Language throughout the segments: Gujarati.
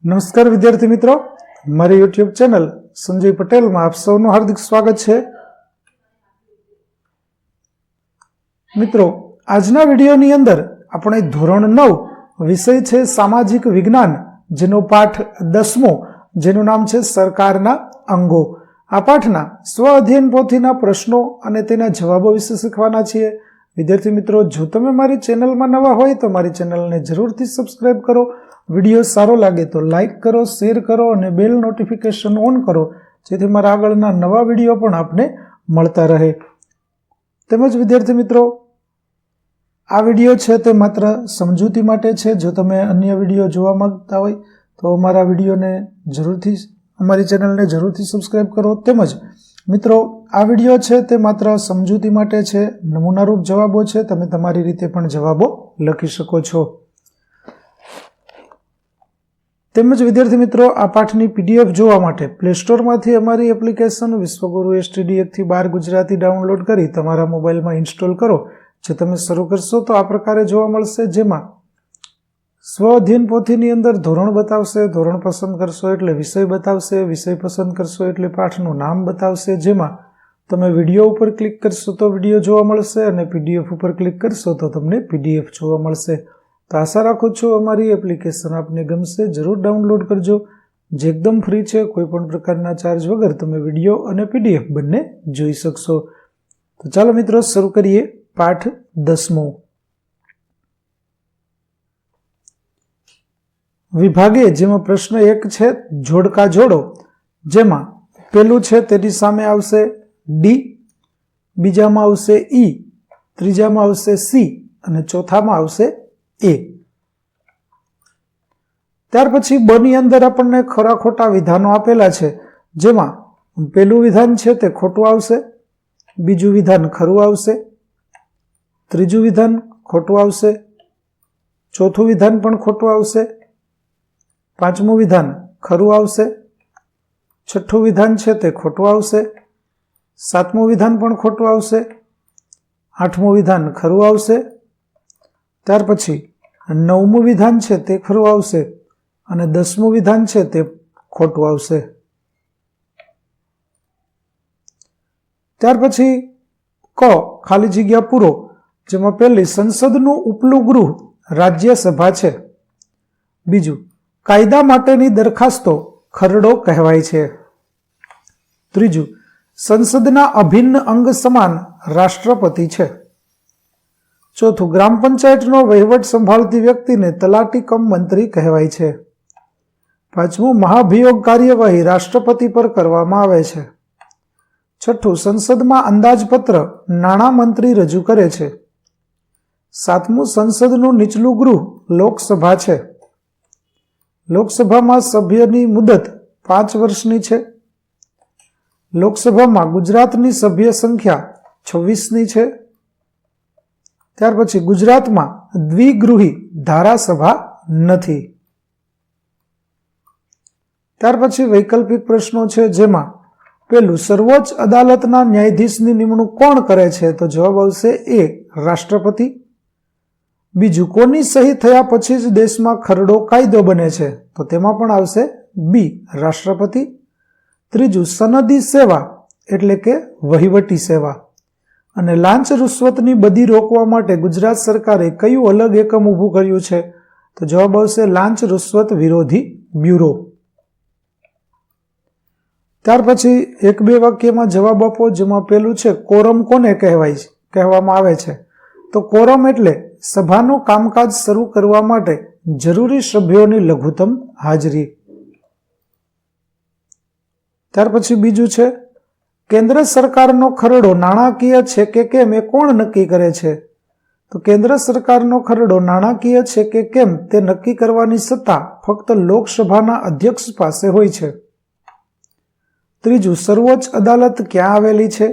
નમસ્કાર વિદ્યાર્થી મિત્રો, મારી યુટ્યુબ ચેનલ સંજય પટેલમાં આપ સૌનું હાર્દિક સ્વાગત છે. મિત્રો, આજના વિડીયોની અંદર આપણે ધોરણ 9 વિષય છે સામાજિક વિજ્ઞાન, જેનો પાઠ 10મો, જેનું નામ છે સરકારના અંગો. આ પાઠના સ્વ અધ્યયન પોથીના પ્રશ્નો અને તેના જવાબો વિશે શીખવાના છીએ. વિદ્યાર્થી મિત્રો, જો તમે મારી ચેનલમાં નવા હોય તો મારી ચેનલને જરૂરથી સબસ્ક્રાઇબ કરો. વિડીયો સારો લાગે તો લાઇક કરો, શેર કરો અને બેલ નોટિફિકેશન ઓન કરો, જેથી મારા આગળના નવા વિડીયો પણ આપને મળતા રહે. તેમજ વિદ્યાર્થી મિત્રો, આ વિડીયો છે તે માત્ર સમજૂતી માટે છે. જો તમે અન્ય વિડીયો જોવા માંગતા હોય તો અમારા વિડીયોને જરૂરથી, અમારી ચેનલને જરૂરથી સબસ્ક્રાઇબ કરો. તેમજ મિત્રો, આ વિડીયો છે તે માત્ર સમજૂતી માટે છે, નમૂનારૂપ જવાબો છે, તમે તમારી રીતે પણ જવાબો લખી શકો છો. તેમજ વિદ્યાર્થી મિત્રો, આ પાઠની PDF જોવા માટે પ્લે સ્ટોરમાંથી અમારી એપ્લિકેશન વિશ્વગુરુ STD 1-12 ગુજરાતી ડાઉનલોડ કરી તમારા મોબાઈલમાં ઇન્સ્ટોલ કરો. જે તમે શરૂ કરશો તો આ પ્રકારે જોવા મળશે, જેમાં સ્વ અધ્યયન પોથીની અંદર ધોરણ બતાવશે, ધોરણ પસંદ કરશો એટલે વિષય બતાવશે, વિષય પસંદ કરશો એટલે પાઠનું નામ બતાવશે. જેમાં તમે વિડીયો ઉપર ક્લિક કરશો તો વિડીયો જોવા મળશે અને PDF ઉપર ક્લિક કરશો તો તમને PDF જોવા મળશે. તો આશા રાખું છું અમારી એપ્લિકેશન આપને ગમશે. જરૂર ડાઉનલોડ કરજો, જે એકદમ ફ્રી છે. કોઈ પણ પ્રકારના ચાર્જ વગર તમે વિડીયો અને PDF બંને જોઈ શકશો. તો ચાલો મિત્રો, શરૂ કરીએ પાઠ 10મો. વિભાગે, જેમાં પ્રશ્ન 1 છે જોડકા જોડો, જેમાં પેલું છે તેની સામે આવશે D, બીજામાં આવશે E, ત્રીજામાં આવશે C અને ચોથામાં આવશે A. ત્યાર પછી બ ની અંદર આપણને ખરા ખોટા વિધાનો આપેલા છે, જેમાં પેલું વિધાન છે તે ખોટું આવશે, બીજું વિધાન ખરું આવશે, ત્રીજું વિધાન ખોટું આવશે, ચોથું વિધાન પણ ખોટું આવશે, પાંચમું વિધાન ખરું આવશે, છઠ્ઠું વિધાન છે તે ખોટું આવશે, સાતમું વિધાન પણ ખોટું આવશે, આઠમું વિધાન ખરું આવશે, ત્યાર પછી 9મું વિધાન છે તે ખરું આવશે અને 10મું વિધાન છે તે ખોટું આવશે. ત્યાર પછી ક, ખાલી જગ્યા પૂરો, જેમાં પહેલી સંસદનું ઉપલું ગૃહ રાજ્યસભા છે. બીજું, કાયદા માટેની દરખાસ્તો ખરડો કહેવાય છે. ત્રીજું, સંસદના અભિન્ન અંગ સમાન રાષ્ટ્રપતિ છે. ચોથું, ગ્રામ પંચાયતનો વહીવટ સંભાળતી વ્યક્તિને તલાટી કમ મંત્રી કહેવાય છે. પાંચમું, મહાભિયોગ કાર્યવાહી રાષ્ટ્રપતિ પર કરવામાં આવે છે. છઠ્ઠું, સંસદમાં અંદાજપત્ર નાણામંત્રી રજૂ કરે છે. સાતમું, સંસદનું નીચલું ગૃહ લોકસભા છે. લોકસભામાં સભ્યની મુદત 5 વર્ષની છે. લોકસભામાં ગુજરાતની સભ્ય સંખ્યા 26ની છે. ત્યાર પછી ગુજરાતમાં દ્વિગૃહી ધારાસભા નથી. ત્યાર પછી વૈકલ્પિક પ્રશ્નો છે, જેમાં પેલું, સર્વોચ્ચ અદાલતના ન્યાયાધીશની નિમણૂક કોણ કરે છે? તો જવાબ આવશે A, રાષ્ટ્રપતિ. બીજું, કોની સહી થયા પછી જ દેશમાં ખરડો કાયદો બને છે? તો તેમાં પણ આવશે B, રાષ્ટ્રપતિ. ત્રીજું, સનદી સેવા એટલે કે વહીવટી સેવા. અને લાંચ રૂશ્વતની બદી રોકવા માટે ગુજરાત સરકારે કયું અલગ એકમ ઊભું કર્યું છે? તો જવાબ આવશે લાંચ રૂશ્વત વિરોધી બ્યુરો. ત્યાર પછી 1-2 વાક્યમાં જવાબ આપો, જેમાં પેલું છે કોરમ કોને કહેવામાં આવે છે? તો કોરમ એટલે સભાનું કામકાજ શરૂ કરવા માટે જરૂરી સભ્યોની લઘુત્તમ હાજરી. ત્યાર પછી બીજું છે, કેન્દ્ર સરકારનો ખરડો નાણાકીય છે કે કેમ એ કોણ નક્કી કરે છે? તો કેન્દ્ર સરકારનો ખરડો નાણાકીય છે કે કેમ તે નક્કી કરવાની સત્તા ફક્ત લોકસભાના અધ્યક્ષ પાસે હોય છે. ત્રીજું, સર્વોચ્ચ અદાલત ક્યાં આવેલી છે?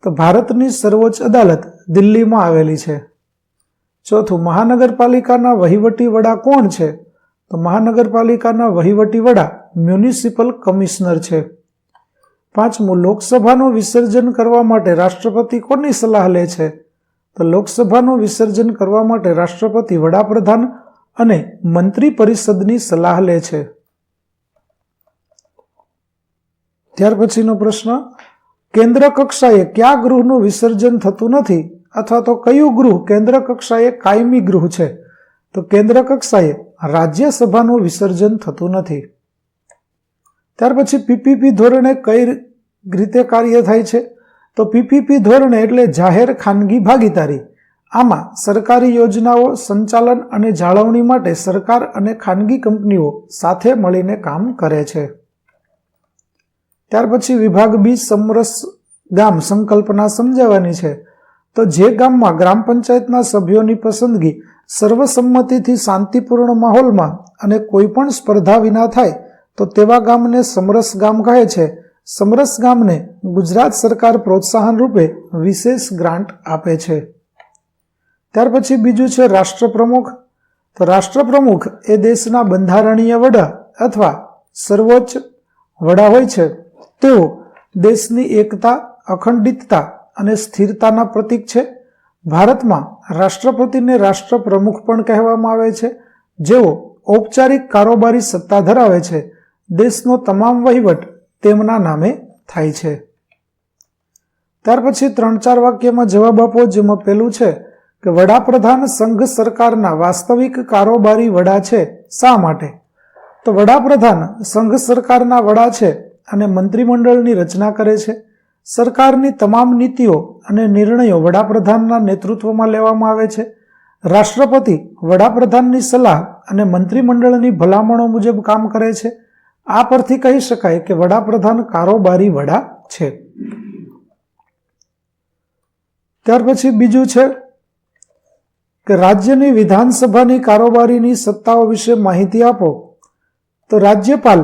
તો ભારતની સર્વોચ્ચ અદાલત દિલ્હીમાં આવેલી છે. ચોથું, મહાનગરપાલિકાના વહીવટી વડા કોણ છે? તો મહાનગરપાલિકાના વહીવટી વડા મ્યુનિસિપલ કમિશનર છે. પાંચમું, લોકસભાનું વિસર્જન કરવા માટે રાષ્ટ્રપતિ કોની સલાહ લે છે? તો લોકસભાનું વિસર્જન કરવા માટે રાષ્ટ્રપતિ વડાપ્રધાન અને મંત્રી પરિષદની સલાહ લે છે. ત્યાર પછીનો પ્રશ્ન, કેન્દ્ર કક્ષાએ કયા ગૃહનું વિસર્જન થતું નથી અથવા તો કયું ગૃહ કેન્દ્ર કક્ષાએ કાયમી ગૃહ છે? તો કેન્દ્ર કક્ષાએ રાજ્યસભાનું વિસર્જન થતું નથી. ત્યાર પછી પીપીપી ધોરણે કઈ રીતે કાર્ય થાય છે? તો પીપીપી ધોરણે એટલે જાહેર ખાનગી ભાગીદારી. આમાં સરકારી યોજનાઓ સંચાલન અને જાળવણી માટે સરકાર અને ખાનગી કંપનીઓ સાથે મળીને કામ કરે છે. ત્યાર પછી વિભાગ બી, સમરસ ગામ સંકલ્પના સમજાવવાની છે. તો જે ગામમાં ગ્રામ પંચાયતના સભ્યોની પસંદગી સર્વસંમતિથી શાંતિપૂર્ણ માહોલમાં અને કોઈ પણ સ્પર્ધા વિના થાય તો તેવા ગામને સમરસ ગામ કહે છે. સમરસ ગામને ગુજરાત સરકાર પ્રોત્સાહન રૂપે વિશેષ ગ્રાન્ટ આપે છે. ત્યાર પછી બીજું છે રાષ્ટ્રપ્રમુખ. તો રાષ્ટ્રપ્રમુખ એ દેશના બંધારણીય વડા અથવા સર્વોચ્ચ વડા હોય છે. તેઓ દેશની એકતા, અખંડિતતા અને સ્થિરતાના પ્રતીક છે. ભારતમાં રાષ્ટ્રપતિને રાષ્ટ્રપ્રમુખ પણ કહેવામાં આવે છે, જેઓ ઔપચારિક કારોબારી સત્તા ધરાવે છે. દેશનો તમામ વહીવટ તેમના નામે થાય છે. ત્યાર પછી 3-4 વાક્યમાં જવાબ આપો, જેમાં પહેલું છે કે વડાપ્રધાન સંઘ સરકારના વાસ્તવિક કારોબારી વડા છે. શા માટે? તો વડાપ્રધાન સંઘ સરકારના વડા છે અને મંત્રીમંડળની રચના કરે છે. સરકારની તમામ નીતિઓ અને નિર્ણયો વડાપ્રધાનના નેતૃત્વમાં લેવામાં આવે છે. રાષ્ટ્રપતિ વડાપ્રધાનની સલાહ અને મંત્રીમંડળની ભલામણો મુજબ કામ કરે છે. આ પરથી કહી શકાય કે વડાપ્રધાન કારોબારી વડા છે. ત્યાર પછી બીજું છે કે રાજ્યની વિધાનસભાની કારોબારીની સત્તાઓ વિશે માહિતી આપો. તો રાજ્યપાલ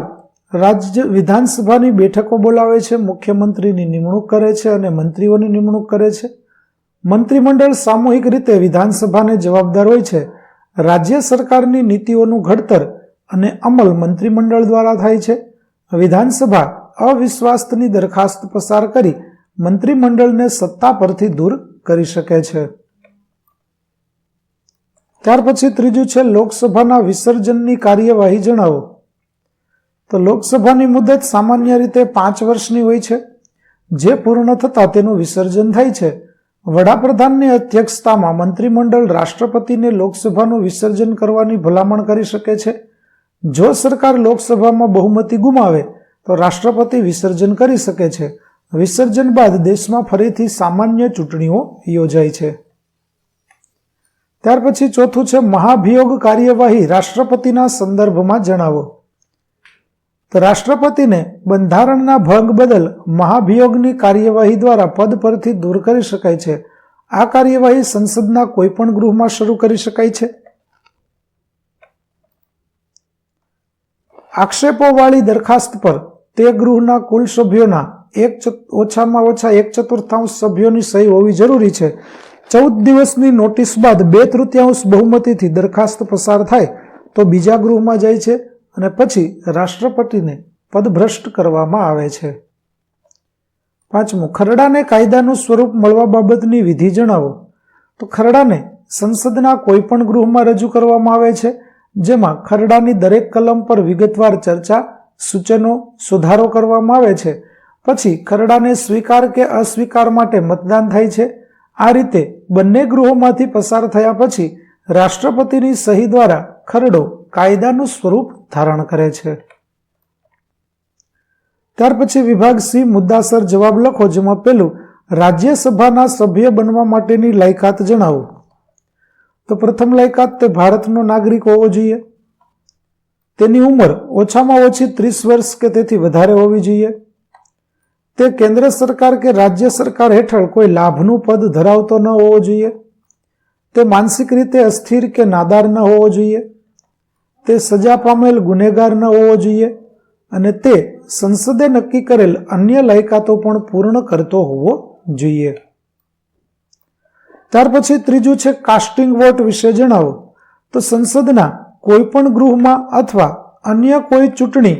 રાજ્ય વિધાનસભાની બેઠકો બોલાવે છે, મુખ્યમંત્રીની નિમણૂક કરે છે અને મંત્રીઓની નિમણૂક કરે છે. મંત્રીમંડળ સામૂહિક રીતે વિધાનસભાને જવાબદાર હોય છે. રાજ્ય સરકારની નીતિઓનું ઘડતર અને અમલ મંત્રીમંડળ દ્વારા થાય છે. વિધાનસભા અવિશ્વાસની દરખાસ્ત પસાર કરી મંત્રીમંડળને સત્તા પરથી દૂર કરી શકે છે. ત્યાર પછી ત્રીજું છે લોકસભાના વિસર્જનની કાર્યવાહી જણાવો. તો લોકસભાની મુદત સામાન્ય રીતે 5 વર્ષની હોય છે, જે પૂર્ણ થતાં તેનું વિસર્જન થાય છે. વડાપ્રધાનની અધ્યક્ષતામાં મંત્રીમંડળ રાષ્ટ્રપતિને લોકસભાનું વિસર્જન કરવાની ભલામણ કરી શકે છે. જો સરકાર લોકસભામાં બહુમતી ગુમાવે તો રાષ્ટ્રપતિ વિસર્જન કરી શકે છે. વિસર્જન બાદ દેશમાં ફરીથી સામાન્ય ચૂંટણીઓ યોજાય છે. ત્યાર પછી ચોથું છે મહાભિયોગ કાર્યવાહી રાષ્ટ્રપતિના સંદર્ભમાં જણાવો. તો રાષ્ટ્રપતિને બંધારણના ભંગ બદલ મહાભિયોગની કાર્યવાહી દ્વારા પદ પરથી દૂર કરી શકાય છે. આ કાર્યવાહી સંસદના કોઈપણ ગૃહમાં શરૂ કરી શકાય છે. આક્ષેપોવાળી દરખાસ્ત પર તે ગૃહના કુલ સભ્યોના ઓછામાં ઓછા 1/4 સભ્યોની સહી હોવી જરૂરી છે. 14 દિવસની નોટિસ બાદ 2/3 બહુમતીથી દરખાસ્ત પસાર થાય તો બીજા ગૃહમાં જાય છે અને પછી રાષ્ટ્રપતિને પદભ્રષ્ટ કરવામાં આવે છે. 5મું, ખરડાને કાયદાનું સ્વરૂપ મળવા બાબતની વિધિ જણાવો. તો ખરડાને સંસદના કોઈપણ ગૃહમાં રજૂ કરવામાં આવે છે, જેમાં ખરડાની દરેક કલમ પર વિગતવાર ચર્ચા, સૂચનો, સુધારો કરવામાં આવે છે. પછી ખરડાને સ્વીકાર કે અસ્વીકાર માટે મતદાન થાય છે. આ રીતે બંને ગૃહોમાંથી પસાર થયા પછી રાષ્ટ્રપતિની સહી દ્વારા ખરડો કાયદાનું સ્વરૂપ ધારણ કરે છે. ત્યાર પછી વિભાગ સી, મુદ્દાસર જવાબ લખો, જેમાં પહેલું રાજ્યસભાના સભ્ય બનવા માટેની લાયકાત જણાવો. તો પ્રથમ લાયકાત તે ભારતનો નાગરિક હોવો જોઈએ. તેની ઉંમર ઓછામાં ઓછી 30 વર્ષ કે તેથી વધારે હોવી જોઈએ. તે કેન્દ્ર સરકાર કે રાજ્ય સરકાર હેઠળ કોઈ લાભનું પદ ધરાવતો ન હોવો જોઈએ. તે માનસિક રીતે અસ્થિર કે નાદાર ન હોવો જોઈએ. તે સજા પામેલ ગુનેગાર ન હોવો જોઈએ અને તે સંસદે નક્કી કરેલ અન્ય લાયકાતો પણ પૂર્ણ કરતો હોવો જોઈએ. ત્યાર પછી ત્રીજું છે કાસ્ટિંગ વોટ વિશે જણાવો. તો સંસદના કોઈ પણ ગૃહમાં અથવા અન્ય કોઈ ચૂંટણી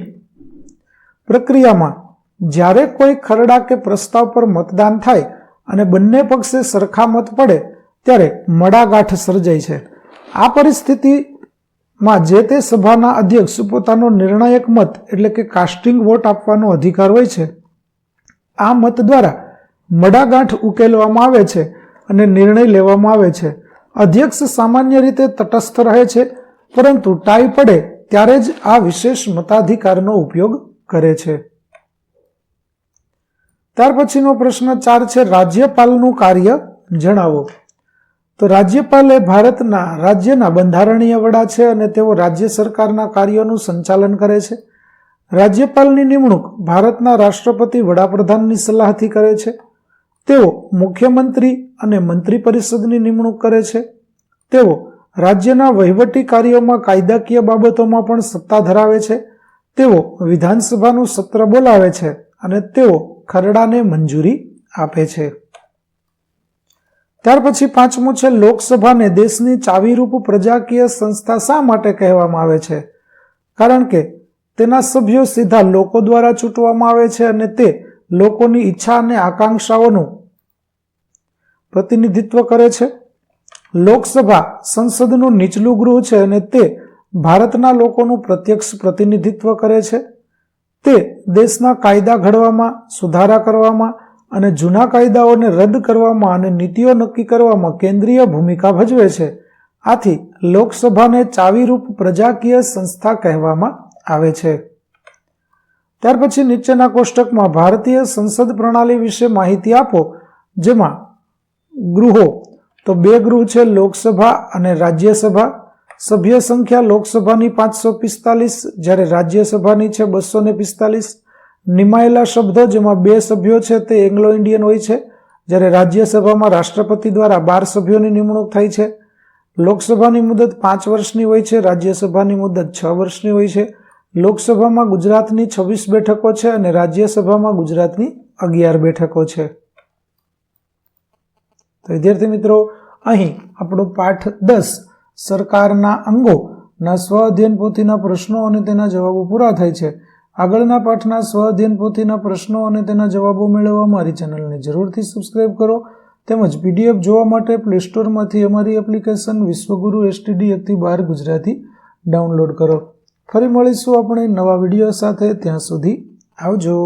પ્રક્રિયામાં જ્યારે કોઈ ખરડા કે પ્રસ્તાવ પર મતદાન થાય અને બંને પક્ષે સરખા મત પડે ત્યારે મડાગાંઠ સર્જાય છે. આ પરિસ્થિતિમાં જે તે સભાના અધ્યક્ષ પોતાનો નિર્ણાયક મત એટલે કે કાસ્ટિંગ વોટ આપવાનો અધિકાર હોય છે. આ મત દ્વારા મડાગાંઠ ઉકેલવામાં આવે છે અને નિર્ણય લેવામાં આવે છે. અધ્યક્ષ સામાન્ય રીતે તટસ્થ રહે છે, પરંતુ ટાઈ પડે ત્યારે જ આ વિશેષ મતાધિકારનો ઉપયોગ કરે છે. ત્યાર પછીનો પ્રશ્ન 4 છે, રાજ્યપાલનું કાર્ય જણાવો. તો રાજ્યપાલ એ ભારતના રાજ્યના બંધારણીય વડા છે અને તેઓ રાજ્ય સરકારના કાર્યોનું સંચાલન કરે છે. રાજ્યપાલની નિમણૂક ભારતના રાષ્ટ્રપતિ વડાપ્રધાનની સલાહથી કરે છે. તેઓ મુખ્યમંત્રી અને મંત્રી પરિષદની નિમણૂક કરે છે. તેઓ રાજ્યના વહીવટી કાર્યોમાં કાયદાકીય બાબતોમાં પણ સત્તા ધરાવે છે. તેઓ વિધાનસભાનું સત્ર બોલાવે છે અને તેઓ ખરડાને મંજૂરી આપે છે. ત્યાર પછી 5મું છે, લોકસભાને દેશની ચાવીરૂપ પ્રજાકીય સંસ્થા શા માટે કહેવામાં આવે છે? કારણ કે તેના સભ્યો સીધા લોકો દ્વારા ચૂંટવામાં આવે છે અને તે લોકોની ઈચ્છા અને આકાંક્ષાઓનું પ્રતિનિધિત્વ કરે છે. લોકસભા સંસદનું નીચલું ગૃહ છે અને તે ભારતના લોકોનું પ્રત્યક્ષ પ્રતિનિધિત્વ કરે છે. તે દેશના કાયદા ઘડવામાં, સુધારા કરવામાં અને જૂના કાયદાઓને રદ કરવામાં અને નીતિઓ નક્કી કરવામાં કેન્દ્રીય ભૂમિકા ભજવે છે. આથી લોકસભાને ચાવીરૂપ પ્રજાકીય સંસ્થા કહેવામાં આવે છે. ત્યાર પછી નીચેના કોષ્ટકમાં ભારતીય સંસદ પ્રણાલી વિશે માહિતી આપો. જેમાં ગૃહો, તો 2 ગૃહ છે, લોકસભા અને રાજ્યસભા. સભ્ય સંખ્યા લોકસભાની 545, જ્યારે રાજ્યસભાની છે 245. નિમાયેલા શબ્દો, જેમાં 2 સભ્યો છે તે એંગ્લો ઇન્ડિયન હોય છે, જ્યારે રાજ્યસભામાં રાષ્ટ્રપતિ દ્વારા 12 સભ્યોની નિમણૂક થાય છે. લોકસભાની મુદત 5 વર્ષની હોય છે, રાજ્યસભાની મુદત 6 વર્ષની હોય છે. લોકસભામાં ગુજરાતની 26 બેઠકો છે અને રાજ્યસભામાં ગુજરાતની 11 બેઠકો છે. તો વિદ્યાર્થી મિત્રો, અહીં આપણો પાઠ 10 સરકારના અંગોના સ્વ અધ્યયન પોથીના પ્રશ્નો અને તેના જવાબો પૂરા થાય છે. આગળના પાઠના સ્વ અધ્યયન પોથીના પ્રશ્નો અને તેના જવાબો મેળવવા મારી ચેનલને જરૂરથી સબસ્ક્રાઇબ કરો. તેમજ પીડીએફ જોવા માટે પ્લે સ્ટોરમાંથી અમારી એપ્લિકેશન વિશ્વગુરુ STD 1-12 ગુજરાતી ડાઉનલોડ કરો. ફરી મળીશું આપણે નવા વિડીયો સાથે. ત્યાં સુધી આવજો.